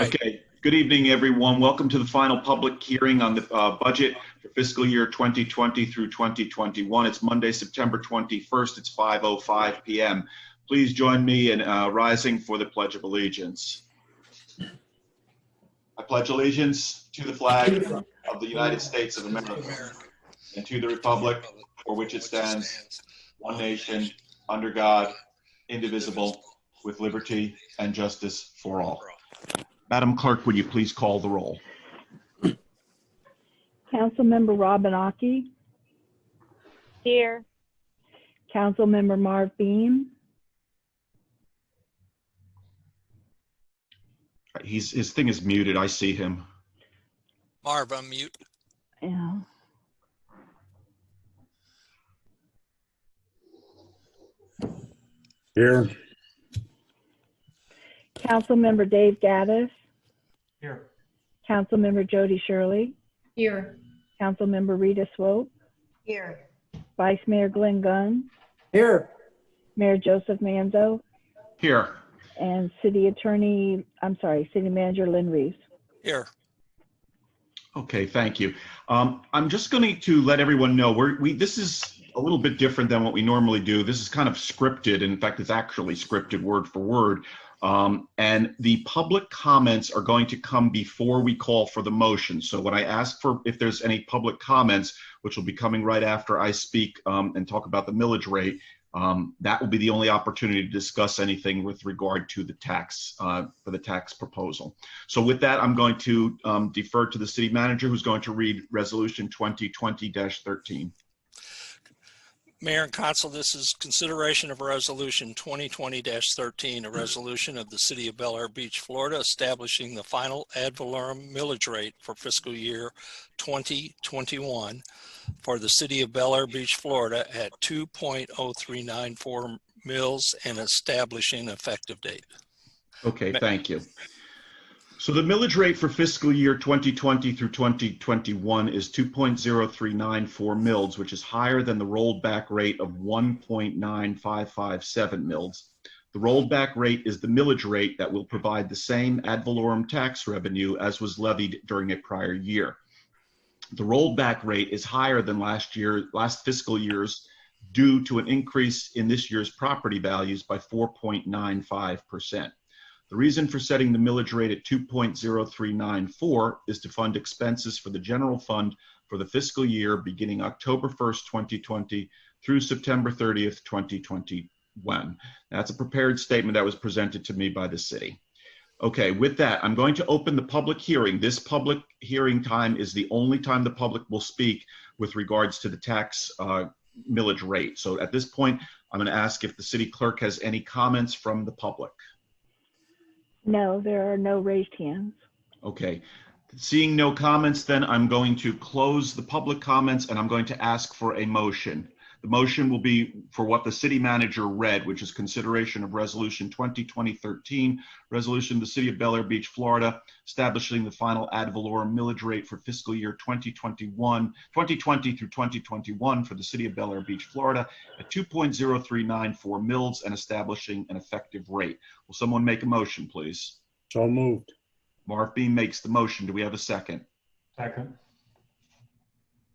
Okay, good evening, everyone. Welcome to the final public hearing on the budget for fiscal year 2020 through 2021. It's Monday, September 21st. It's 5:05 p.m. Please join me in rising for the Pledge of Allegiance. I pledge allegiance to the flag of the United States of America and to the republic for which it stands, one nation, under God, indivisible, with liberty and justice for all. Madam Clerk, would you please call the roll? Councilmember Robin Aki. Here. Councilmember Marv Beam. His thing is muted. I see him. Marv, unmute. Yeah. Here. Councilmember Dave Gaddis. Here. Councilmember Jody Shirley. Here. Councilmember Rita Swope. Here. Vice Mayor Glenn Gunn. Here. Mayor Joseph Manzo. Here. And City Manager Lynn Reeves. Here. Okay, thank you. I'm just going to let everyone know this is a little bit different than what we normally do. This is kind of scripted. In fact, it's actually scripted word for word. And the public comments are going to come before we call for the motion. So when I ask for if there's any public comments, which will be coming right after I speak and talk about the millage rate, that will be the only opportunity to discuss anything with regard to the tax, for the tax proposal. So with that, I'm going to defer to the city manager, who's going to read Resolution 2020-13. Mayor and Council, this is consideration of Resolution 2020-13, a resolution of the City of Bel Air Beach, Florida, establishing the final ad valorem millage rate for fiscal year 2021 for the City of Bel Air Beach, Florida at 2.0394 mils and establishing an effective date. Okay, thank you. So the millage rate for fiscal year 2020 through 2021 is 2.0394 mils, which is higher than the rolled back rate of 1.9557 mils. The rolled back rate is the millage rate that will provide the same ad valorem tax revenue as was levied during a prior year. The rolled back rate is higher than last fiscal year's due to an increase in this year's property values by 4.95%. The reason for setting the millage rate at 2.0394 is to fund expenses for the general fund for the fiscal year beginning October 1st, 2020 through September 30th, 2021. That's a prepared statement that was presented to me by the city. Okay, with that, I'm going to open the public hearing. This public hearing time is the only time the public will speak with regards to the tax millage rate. So at this point, I'm going to ask if the city clerk has any comments from the public. No, there are no raised hands. Okay, seeing no comments, then I'm going to close the public comments and I'm going to ask for a motion. The motion will be for what the city manager read, which is consideration of Resolution 2020-13, resolution of the City of Bel Air Beach, Florida, establishing the final ad valorem millage rate for fiscal year 2020 through 2021 for the City of Bel Air Beach, Florida at 2.0394 mils and establishing an effective rate. Will someone make a motion, please? So moved. Marv Beam makes the motion. Do we have a second? Second.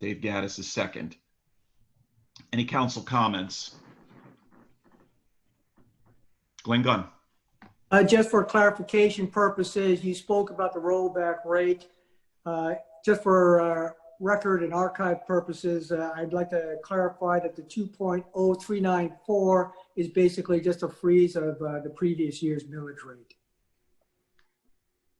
Dave Gaddis is second. Any council comments? Glenn Gunn. Just for clarification purposes, you spoke about the rollback rate. Just for record and archive purposes, I'd like to clarify that the 2.0394 is basically just a freeze of the previous year's millage rate.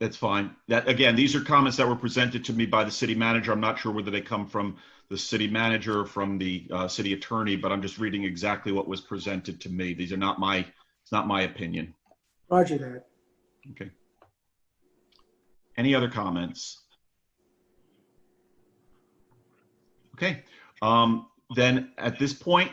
That's fine. That, again, these are comments that were presented to me by the city manager. I'm not sure whether they come from the city manager or from the city attorney, but I'm just reading exactly what was presented to me. These are not it's not my opinion. Roger that. Okay. Any other comments? Okay. Then at this point,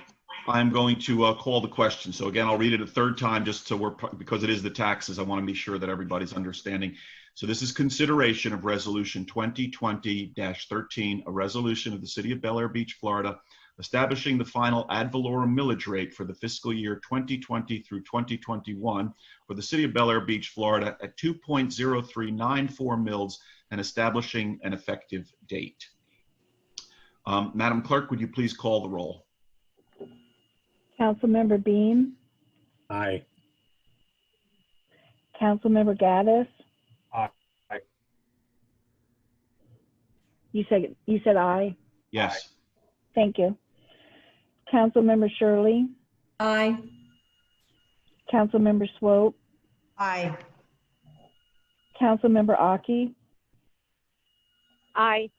I'm going to call the question. So again, I'll read it a third time just so because it is the taxes, I want to be sure that everybody's understanding. So this is consideration of Resolution 2020-13, a resolution of the City of Bel Air Beach, Florida, establishing the final ad valorem millage rate for the fiscal year 2020 through 2021 for the City of Bel Air Beach, Florida at 2.0394 mils and establishing an effective date. Madam Clerk, would you please call the roll? Councilmember Beam, Aye. Councilmember Gaddis. Aye. You said aye. Yes. Thank you. Councilmember Shirley, Aye. Councilmember Swope, Aye. Councilmember Aki, Aye.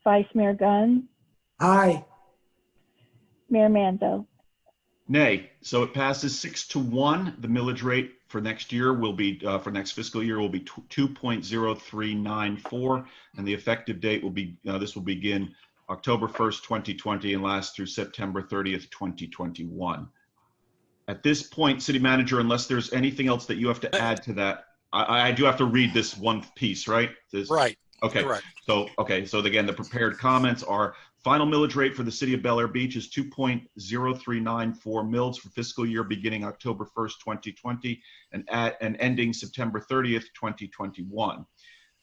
Vice Mayor Gunn, Aye. Mayor Manzo. Nay. So it passes 6-1. The millage rate for next year will be, for next fiscal year will be 2.0394, and the effective date will be, this will begin October 1st, 2020 and last through September 30th, 2021. At this point, City Manager, unless there's anything else that you have to add to that, I do have to read this one piece, right? Right. Okay. Correct. So again, the prepared comments are: final millage rate for the City of Bel Air Beach is 2.0394 mils for fiscal year beginning October 1st, 2020 and ending September 30th, 2021.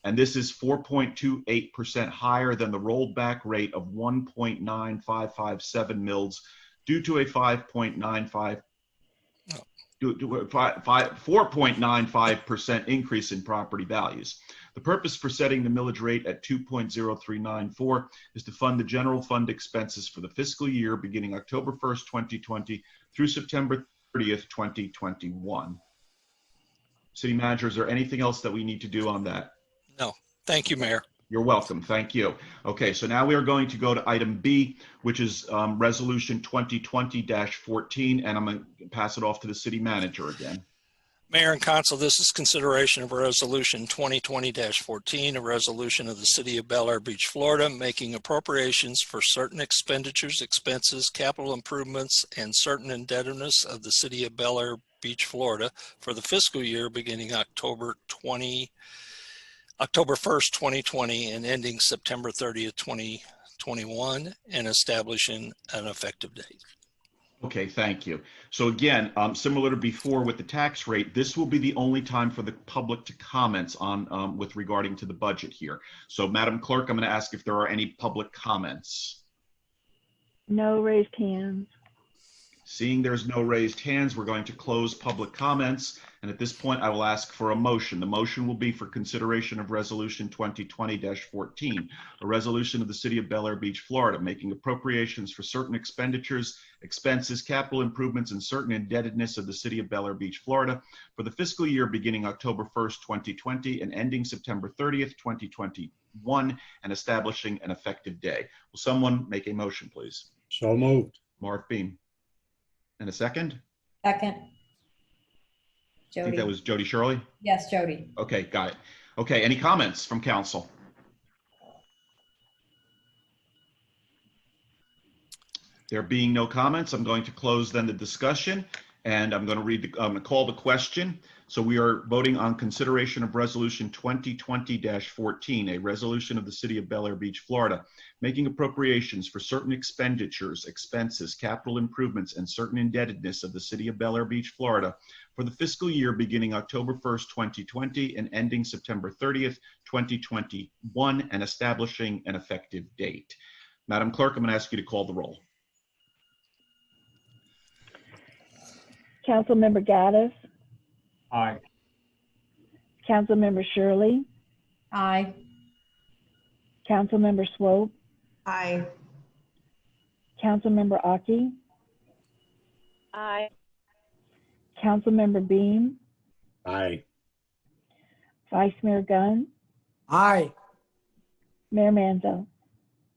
And this is 4.28% higher than the rolled back rate of 1.9557 mils due to a 4.95% increase in property values. The purpose for setting the millage rate at 2.0394 is to fund the general fund expenses for the fiscal year beginning October 1st, 2020 through September 30th, 2021. City Manager, is there anything else that we need to do on that? No. Thank you, Mayor. You're welcome. Thank you. Okay, so now we are going to go to item B, which is Resolution 2020-14, and I'm going to pass it off to the City Manager again. Mayor and Council, this is consideration of Resolution 2020-14, a resolution of the City of Bel Air Beach, Florida, making appropriations for certain expenditures, expenses, capital improvements, and certain indebtedness of the City of Bel Air Beach, Florida for the fiscal year beginning October 1st, 2020 and ending September 30th, 2021, and establishing an effective date. Okay, thank you. So again, similar to before with the tax rate, this will be the only time for the public to comment on with regarding to the budget here. So Madam Clerk, I'm going to ask if there are any public comments. No raised hands. Seeing there's no raised hands, we're going to close public comments. And at this point, I will ask for a motion. The motion will be for consideration of Resolution 2020-14, a resolution of the City of Bel Air Beach, Florida, making appropriations for certain expenditures, expenses, capital improvements, and certain indebtedness of the City of Bel Air Beach, Florida for the fiscal year beginning October 1st, 2020 and ending September 30th, 2021, and establishing an effective day. Will someone make a motion, please? So moved. Mark Beam. And a second? Second. I think Jody. that was Jody Shirley. Yes, Jody. Okay, got it. Okay, any comments from council? There being no comments, I'm going to close then the discussion, and I'm going to read call the question. So we are voting on consideration of Resolution 2020-14, a resolution of the City of Bel Air Beach, Florida, making appropriations for certain expenditures, expenses, capital improvements, and certain indebtedness of the City of Bel Air Beach, Florida for the fiscal year beginning October 1st, 2020 and ending September 30th, 2021, and establishing an effective date. Madam Clerk, I'm going to ask you to call the roll. Councilmember Gaddis, Aye. Councilmember Shirley, Aye. Councilmember Swope, Aye. Councilmember Aki, Aye. Councilmember Beam, Aye. Vice Mayor Gunn, Aye. Mayor Manzo.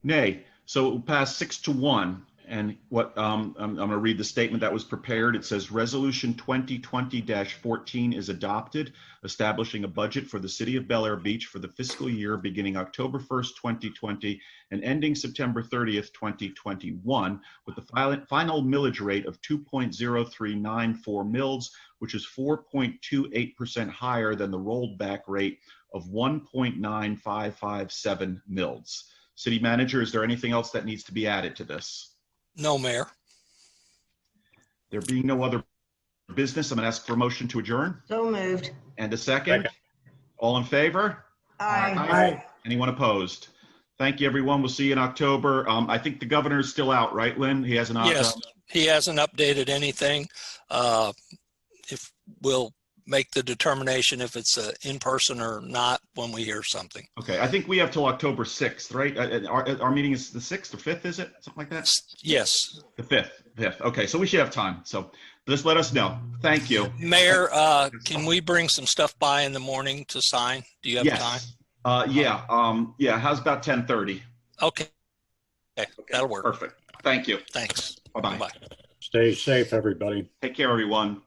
Nay. So it will pass 6-1. And what I'm going to read the statement that was prepared. It says Resolution 2020-14 is adopted, establishing a budget for the City of Bel Air Beach for the fiscal year beginning October 1st, 2020 and ending September 30th, 2021, with the final millage rate of 2.0394 mils, which is 4.28% higher than the rolled back rate of 1.9557 mils. City Manager, is there anything else that needs to be added to this? No, Mayor. There being no other business, I'm going to ask for a motion to adjourn. So moved. And a second. All in favor? Aye. Anyone opposed? Thank you, everyone. We'll see you in October. I think the governor's still out, right, Lynn? He hasn't. Yes, he hasn't updated anything. If we'll make the determination if it's in person or not when we hear something. Okay, I think we have till October 6th, right? Our meeting is the 6th or 5th, is it? Something like that? Yes. The 5th. Okay, so we should have time. So just let us know. Thank you. Mayor, can we bring some stuff by in the morning to sign? Do you have time? Yeah. How's about 10:30? Okay. Okay, that'll work. Perfect. Thank you. Thanks. Bye-bye. Bye. Stay safe, everybody. Take care, everyone.